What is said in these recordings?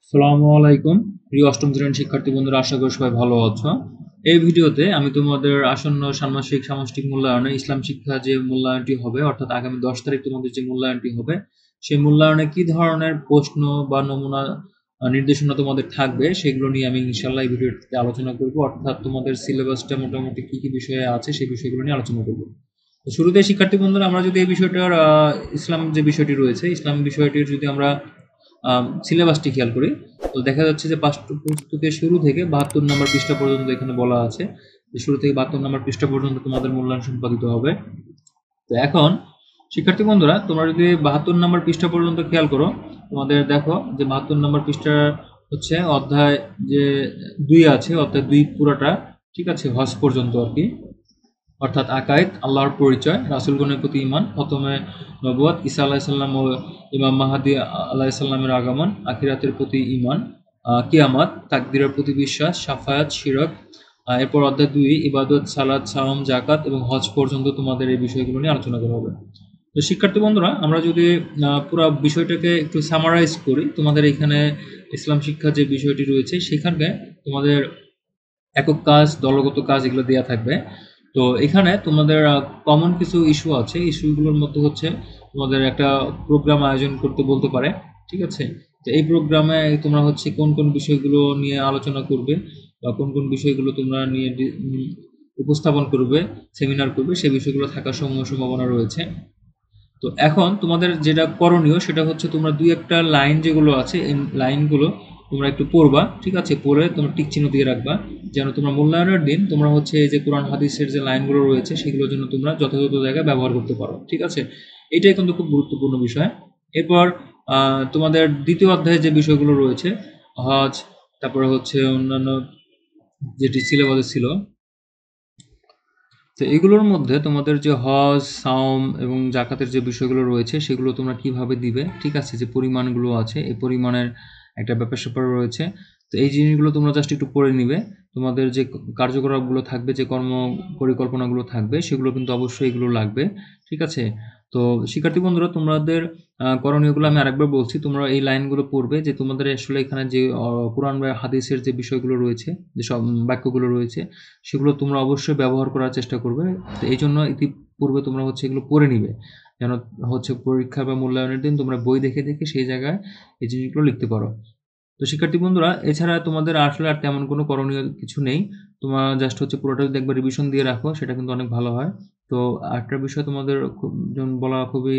আসসালামু আলাইকুম প্রিয় অষ্টম শ্রেণীর শিক্ষার্থী বন্ধুরা, আশা করি সবাই ভালো আছো। এই ভিডিওতে আমি তোমাদের আসন্ন ষান্মাসিক সামষ্টিক মূল্যায়নে ইসলাম শিক্ষা যে মূল্যায়নটি হবে, অর্থাৎ আগামী 10 তারিখ তোমাদের যে মূল্যায়নটি হবে, সেই মূল্যায়নে কি ধরনের প্রশ্ন বা নমুনা নির্দেশনা তোমাদের থাকবে সেগুলো নিয়ে আমি ইনশাল্লাহ এই ভিডিওতে আলোচনা করব। অর্থাৎ তোমাদের সিলেবাসটা মোটামুটি কি কি বিষয়ে আছে সেই বিষয়গুলো নিয়ে আলোচনা করব। তো শুরুতে শিক্ষার্থী বন্ধুরা, আমরা যদি এই বিষয়টার ইসলাম যে বিষয়টি রয়েছে, ইসলাম বিষয়টির যদি আমরা সিলেবাসটি খেয়াল করি, তো দেখা যাচ্ছে যে পাঠ্যপুস্তকের শুরু থেকে 72 নম্বর পৃষ্ঠা পর্যন্ত এখানে বলা আছে যে শুরু থেকে 72 নম্বর পৃষ্ঠা পর্যন্ত তোমাদের মূল্যায়ন সম্পাদিত হবে। তো এখন শিক্ষার্থী বন্ধুরা, তোমরা যদি 72 নম্বর পৃষ্ঠা পর্যন্ত খেয়াল করো, তোমাদের দেখো যে 72 নম্বর পৃষ্ঠা হচ্ছে অধ্যায় যে 2 আছে, অধ্যায় 2 পুরোটা, ঠিক আছে, হজ পর্যন্ত আর কি। অর্থাৎ আকায়েদ, আল্লাহর পরিচয়, রাসূলগণের প্রতি ঈমান, খতমে নবুয়ত, ঈসা আলাইহিস সালাম ও ইমাম মাহদী আলাইহিস সালামের আগমন, আখিরাতের প্রতি ঈমান, কিয়ামত, তাকদীরের প্রতি বিশ্বাস, শাফায়াত, শিরক। এরপর অধ্যায় 2 ইবাদত, সালাত, সাওম, যাকাত এবং হজ পর্যন্ত তোমাদের এই বিষয়গুলো নিয়ে আলোচনা করা হবে। তো শিক্ষার্থী বন্ধুরা, আমরা যদি পুরো বিষয়টাকে একটু সামারাইজ করি, তোমাদের এখানে ইসলাম শিক্ষা যে বিষয়টি রয়েছে সেখানে তোমাদের একক কাজ, দলগত কাজ এগুলো দেয়া থাকবে। তো এখানে তোমাদের কমন কিছু ইস্যু আছে। ইস্যুগুলোর মধ্যে হচ্ছে তোমাদের একটা প্রোগ্রাম আয়োজন করতে বলতে পারে, ঠিক আছে? তো এই প্রোগ্রামে তোমরা হচ্ছে কোন কোন বিষয়গুলো নিয়ে আলোচনা করবে বা কোন কোন বিষয়গুলো তোমরা নিয়ে উপস্থাপন করবে, সেমিনার করবে, সেই বিষয়গুলো থাকার সম্ভাবনা রয়েছে। তো এখন তোমাদের যেটা করণীয় সেটা হচ্ছে তোমরা দুই একটা লাইন যেগুলো আছে এই লাইনগুলো তোমরা একটু পড়বা, ঠিক আছে? পড়ে তোমরা টিক চিহ্ন দিয়ে রাখবা, যেন তোমরা মূল্যায়নের দিন তোমরা হচ্ছে এই যে কোরআন হাদিসের যে লাইনগুলো রয়েছে সেগুলোর জন্য তোমরা যথাযথ জায়গায় ব্যবহার করতে পারো, ঠিক আছে? এটাই কিন্তু খুব গুরুত্বপূর্ণ বিষয়। এরপর তোমাদের দ্বিতীয় অধ্যায়ে যে বিষয়গুলো রয়েছে, হজ, তারপরে হচ্ছে অন্যান্য যেটি সিলেবাসে ছিল, তো এগুলোর মধ্যে তোমাদের যে হজ, সাওম এবং জাকাতের যে বিষয়গুলো রয়েছে সেগুলো তোমরা কিভাবে দিবে, ঠিক আছে? যে পরিমাণগুলো আছে এই পরিমাণের একটা ব্যাপার-স্যাপার রয়েছে। তো এই জিনিসগুলো তোমরা জাস্ট একটু পড়ে নিবে। তোমাদের যে কার্যকলাপগুলো থাকবে, যে কর্ম পরিকল্পনাগুলো থাকবে সেগুলো কিন্তু অবশ্যই এগুলো লাগবে, ঠিক আছে? তো শিক্ষার্থী বন্ধুরা, তোমাদের করণীয়গুলো আমি আরেকবার বলছি। তোমরা এই লাইনগুলো পড়বে যে তোমাদের আসলে এখানে যে কোরআন বা হাদিসের যে বিষয়গুলো রয়েছে, যে সব বাক্যগুলো রয়েছে সেগুলো তোমরা অবশ্যই ব্যবহার করার চেষ্টা করবে। তো এই জন্য ইতিপূর্বে তোমরা হচ্ছে এগুলো পড়ে নিবে, যেন হচ্ছে পরীক্ষা বা মূল্যায়নের দিন তোমরা বই দেখে দেখে সেই জায়গায় এই জিনিসগুলো লিখতে পারো। তো শিক্ষার্থী বন্ধুরা, এছাড়া তোমাদের আসলে আর তেমন কোনো করণীয় কিছু নেই। তোমরা জাস্ট হচ্ছে পুরোটা যদি একবার রিভিশন দিয়ে রাখো সেটা কিন্তু অনেক ভালো হয়। তো আরেকটা বিষয় তোমাদের খুব যেমন বলা খুবই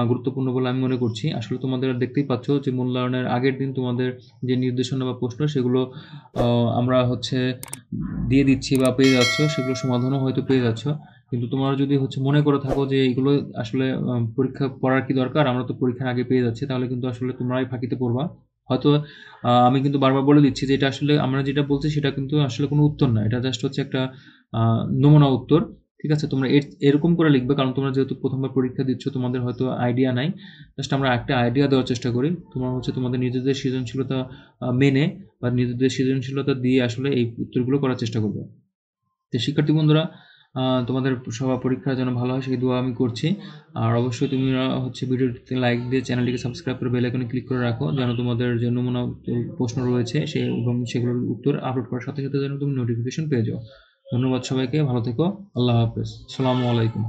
গুরুত্বপূর্ণ বলে আমি মনে করছি। আসলে তোমাদের দেখতেই পাচ্ছ যে মূল্যায়নের আগের দিন তোমাদের যে নির্দেশনা বা প্রশ্ন সেগুলো আ আমরা হচ্ছে দিয়ে দিচ্ছি বা পেয়ে যাচ্ছ, সেগুলো সমাধানও হয়তো পেয়ে যাচ্ছ। কিন্তু তোমরা যদি হচ্ছে মনে করে থাকো যে এগুলো আসলে পরীক্ষা পড়ার কি দরকার? আমরা তো পরীক্ষার আগে পেয়ে যাচ্ছি, তাহলে কিন্তু আসলে তোমরাই ফাঁকিতে পড়বা। হয়তো আমি কিন্তু বারবার বলে দিচ্ছি যে এটা আসলে আমরা যেটা বলছি সেটা কিন্তু আসলে কোনো উত্তর না। এটা জাস্ট হচ্ছে একটা আ নমুনা উত্তর। ঠিক আছে? তোমরা এরকম করে লিখবে, কারণ তোমরা যেহেতু ১ম বার পরীক্ষা দিচ্ছ তোমাদের হয়তো আইডিয়া নাই। জাস্ট আমরা একটা আইডিয়া দেওয়ার চেষ্টা করি। তোমরা হচ্ছে তোমাদের নিজেদের সৃজনশীলতা মেনে বা নিজেদের সৃজনশীলতা দিয়ে আসলে এই উত্তরগুলো করার চেষ্টা করবে। তো শিক্ষার্থী বন্ধুরা, তোমাদের সবার পরীক্ষা যেন ভালো হয় সেই দোয়া আমি করছি। আর অবশ্যই তোমরা হচ্ছে ভিডিওটিতে লাইক দিয়ে চ্যানেলটিকে সাবস্ক্রাইব করে বেল আইকনে ক্লিক করে রাখো, যেন তোমাদের যে নমুনা প্রশ্ন রয়েছে এবং সেগুলোর উত্তর আপলোড করার সাথে সাথে যেন তুমি নোটিফিকেশন পেয়ে যাও। ধন্যবাদ সবাইকে, ভালো থেকো। আল্লাহ হাফেজ। আসসালামু আলাইকুম।